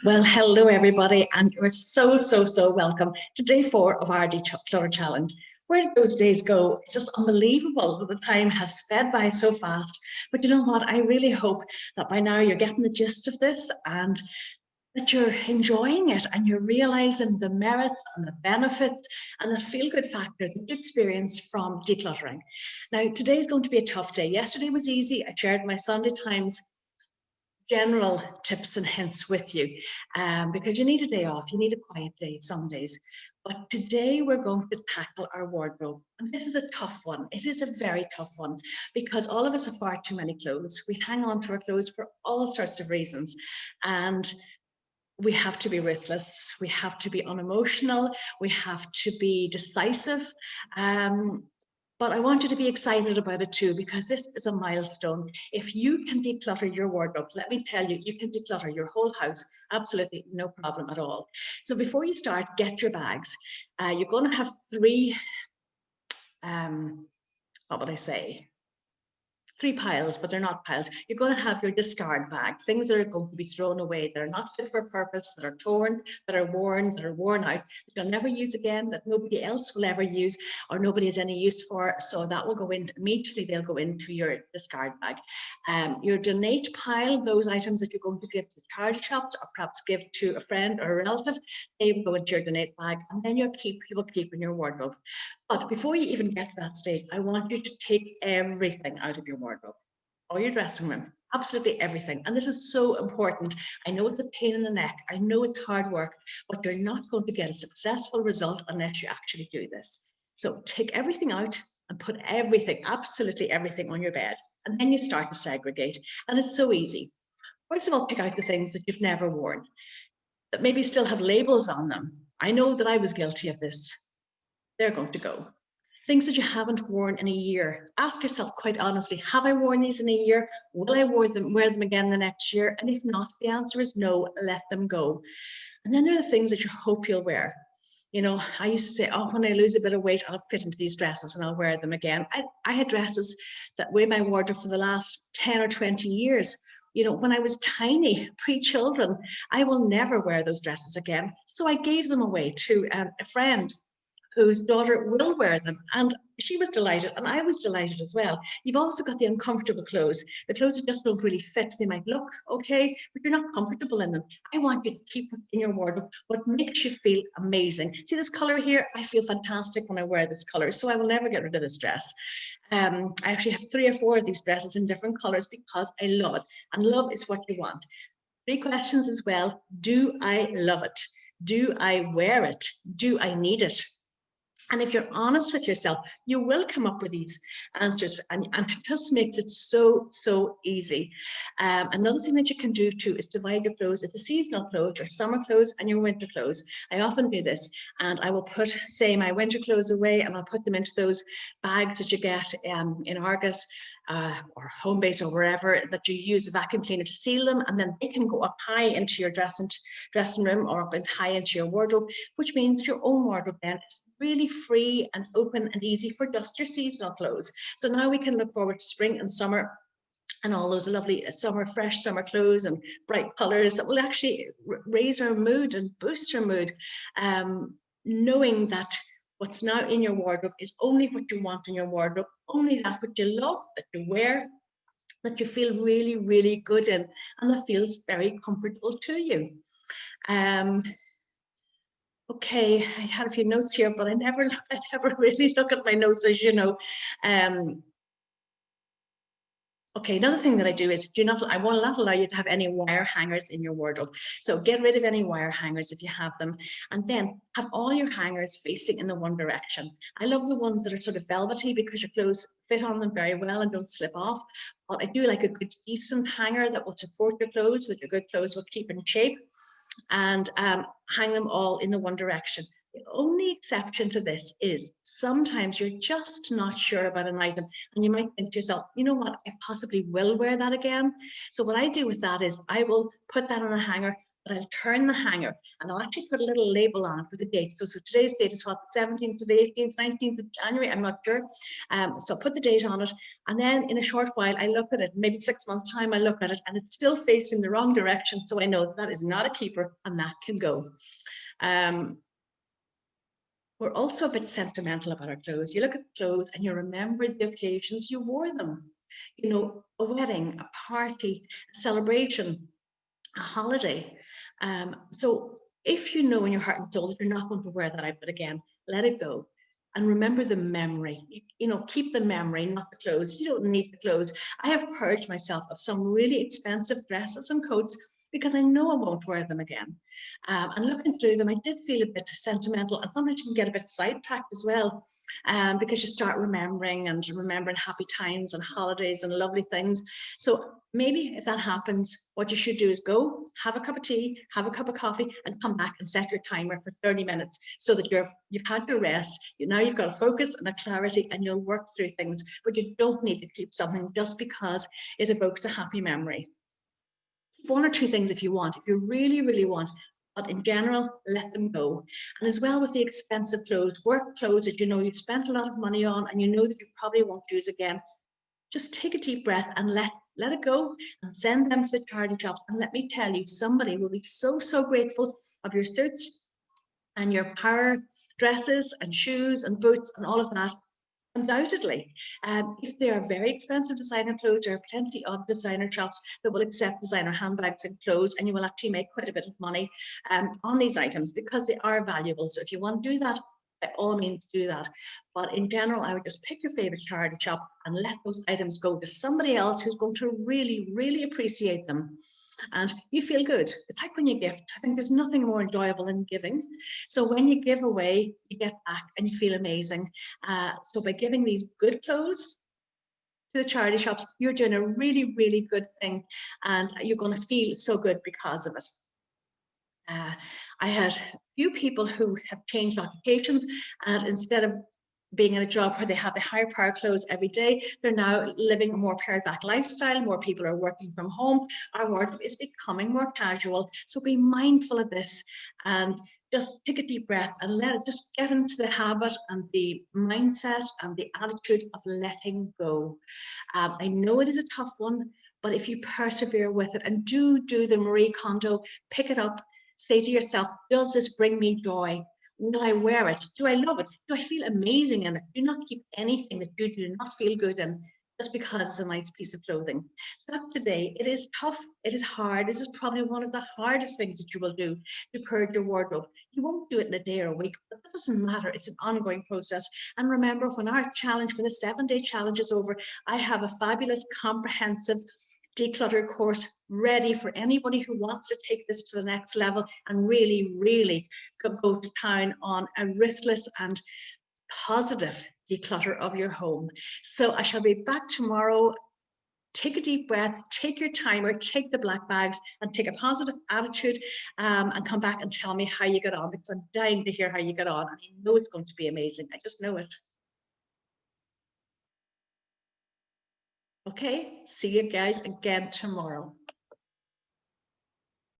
Well, hello everybody, and you're so welcome to day 4 of our Declutter challenge. Where did those days go? It's just unbelievable. The time has sped by so fast. But you know what? I really hope that by now you're getting the gist of this and that you're enjoying it and you're realizing the merits and the benefits and the feel-good factors that you experience from decluttering. Now, today's going to be a tough day. Yesterday was easy. I shared my Sunday Times general tips and hints with you because you need a day off, you need a quiet day some days. But today we're going to tackle our wardrobe. And this is a tough one. It is a very tough one because all of us have far too many clothes. We hang on to our clothes for all sorts of reasons. And we have to be ruthless. We have to be unemotional. We have to be decisive. But I want you to be excited about it too, because this is a milestone. If you can declutter your wardrobe, let me tell you, you can declutter your whole house, absolutely no problem at all. So before you start, get your bags. You're going to have three, what would I say? 3 piles, but they're not piles. You're going to have your discard bag, things that are going to be thrown away, that are not fit for purpose, that are torn, that are worn out, that you'll never use again, that nobody else will ever use or nobody has any use for. So that will go into, immediately they'll go into your discard bag. Your donate pile, those items that you're going to give to the charity shops or perhaps give to a friend or a relative, they will go into your donate bag, and then you will keep in your wardrobe. But before you even get to that stage, I want you to take everything out of your wardrobe, all your dressing room, absolutely everything. And this is so important. I know it's a pain in the neck. I know it's hard work, but you're not going to get a successful result unless you actually do this. So take everything out and put everything, absolutely everything on your bed. And then you start to segregate. And it's so easy. First of all, pick out the things that you've never worn, that maybe still have labels on them. I know that I was guilty of this. They're going to go. Things that you haven't worn in a year. Ask yourself quite honestly, have I worn these in a year? Will I wear them again the next year? And if not, the answer is no, let them go. And then there are the things that you hope you'll wear. You know, I used to say, oh, when I lose a bit of weight, I'll fit into these dresses and I'll wear them again. I had dresses that were in my wardrobe for the last 10 or 20 years. You know, when I was tiny, pre-children, I will never wear those dresses again. So I gave them away to a friend whose daughter will wear them. And she was delighted, and I was delighted as well. You've also got the uncomfortable clothes, the clothes that just don't really fit. They might look okay, but you're not comfortable in them. I want you to keep it in your wardrobe, what makes you feel amazing. See this color here? I feel fantastic when I wear this color, so I will never get rid of this dress. I actually have 3 or 4 of these dresses in different colors because I love it, and love is what you want. 3 questions as well. Do I love it? Do I wear it? Do I need it? And if you're honest with yourself, you will come up with these answers, and it just makes it so easy. Another thing that you can do too is divide your clothes into seasonal clothes, your summer clothes and your winter clothes. I often do this, and I will put, say, my winter clothes away, and I'll put them into those bags that you get in Argos or Homebase or wherever, that you use a vacuum cleaner to seal them, and then they can go up high into your dressing room or up and high into your wardrobe, which means that your own wardrobe then is really free and open and easy for just your seasonal clothes. So now we can look forward to spring and summer and all those lovely fresh summer clothes and bright colors that will actually raise our mood and boost our mood, knowing that what's now in your wardrobe is only what you want in your wardrobe, only that what you love, that you wear, that you feel really good in, and that feels very comfortable to you. Okay, I had a few notes here, but I never really look at my notes, as you know. Okay, another thing that I do is I will not allow you to have any wire hangers in your wardrobe. So get rid of any wire hangers if you have them, and then have all your hangers facing in the one direction. I love the ones that are sort of velvety because your clothes fit on them very well and don't slip off. But I do like a good decent hanger that will support your clothes, so that your good clothes will keep in shape, and hang them all in the one direction. The only exception to this is sometimes you're just not sure about an item, and you might think to yourself, you know what, I possibly will wear that again. So what I do with that is I will put that on a hanger but I'll turn the hanger and I'll actually put a little label on it with a date. So today's date is what, the 17th to the 18th, 19th of January, I'm not sure. So put the date on it. And then in a short while, I look at it, maybe 6 months time, I look at it and it's still facing the wrong direction. So I know that, that is not a keeper and that can go. We're also a bit sentimental about our clothes. You look at clothes and you remember the occasions you wore them. You know, a wedding, a party, a celebration, a holiday. So if you know in your heart and soul that you're not going to wear that outfit again, let it go. And remember the memory, you know, keep the memory, not the clothes. You don't need the clothes. I have purged myself of some really expensive dresses and coats because I know I won't wear them again. And looking through them, I did feel a bit sentimental, and sometimes you can get a bit sidetracked as well, because you start remembering happy times and holidays and lovely things. So maybe if that happens, what you should do is go have a cup of tea, have a cup of coffee, and come back and set your timer for 30 minutes so that you've had your rest. Now you've got a focus and a clarity, and you'll work through things. But you don't need to keep something just because it evokes a happy memory. One or two things if you want, if you really, really want, but in general, let them go. And as well with the expensive clothes, work clothes that you know you've spent a lot of money on and you know that you probably won't use again, just take a deep breath and let it go and send them to the charity shops. And let me tell you, somebody will be so, so grateful of your suits and your power dresses and shoes and boots and all of that. Undoubtedly, if they are very expensive designer clothes, there are plenty of designer shops that will accept designer handbags and clothes, and you will actually make quite a bit of money on these items because they are valuable. So if you want to do that, by all means do that. But in general, I would just pick your favorite charity shop and let those items go to somebody else who's going to really, really appreciate them. And you feel good. It's like when you gift. I think there's nothing more enjoyable than giving. So when you give away, you get back and you feel amazing. So by giving these good clothes to the charity shops, you're doing a really, really good thing, and you're going to feel so good because of it. I had a few people who have changed occupations, and instead of being in a job where they have the higher power clothes every day, they're now living a more pared back lifestyle. More people are working from home. Our wardrobe is becoming more casual. So be mindful of this and just take a deep breath and let it just get into the habit and the mindset and the attitude of letting go. I know it is a tough one, but if you persevere with it and do the Marie Kondo, pick it up, say to yourself, does this bring me joy? Will I wear it? Do I love it? Do I feel amazing in it? Do not keep anything that you do not feel good in just because it's a nice piece of clothing. So that's today. It is tough. It is hard. This is probably one of the hardest things that you will do to purge your wardrobe. You won't do it in a day or a week, but that doesn't matter. It's an ongoing process. And remember, when our challenge, when the 7-day challenge is over, I have a fabulous, comprehensive declutter course ready for anybody who wants to take this to the next level and really, really go to town on a ruthless and positive declutter of your home. So I shall be back tomorrow. Take a deep breath, take your timer, take the black bags, and take a positive attitude, and come back and tell me how you got on, because I'm dying to hear how you got on. I know it's going to be amazing. I just know it. Okay, see you guys again tomorrow.